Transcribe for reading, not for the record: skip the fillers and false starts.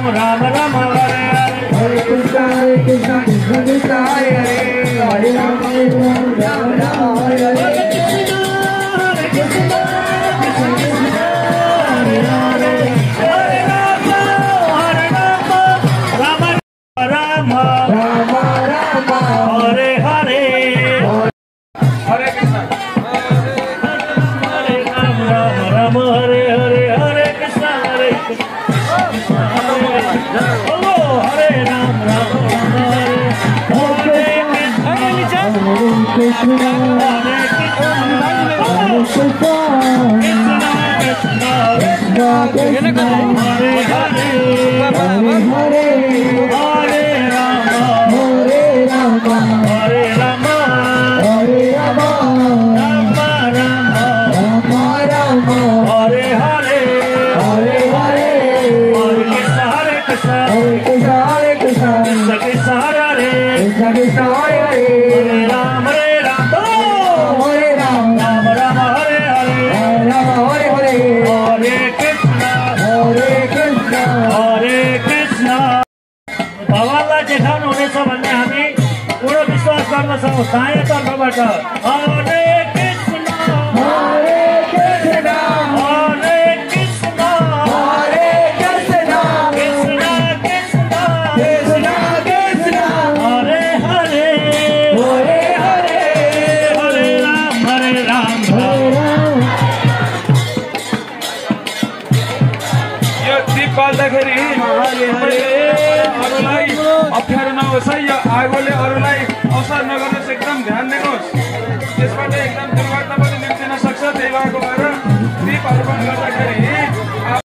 राम राम राम हरे हरे कृष्ण कृष्ण कृष्ण हरे हरे हरे राम राम राम हरे हरे साया तर्फबाट हरे कृष्ण हरे कृष्ण हरे कृष्ण हरे कृष्ण कृष्ण कृष्ण कृष्ण कृष्ण हरे हरे हरे हरे हरे राम हरे राम हरे राम। यो दीप बाल्दाखेरि अरूलाई अप्ठ्यारो नहोस् है। यो आगोले अरूलाई असर नगर्नुहोस्, एकदम ध्यान दिनुहोस्। त्यसबाट एकदम दुर्घटना पनि निम्तिन सक्छ। त्यही भएको भएर दीप अर्पण गर्दाखेरि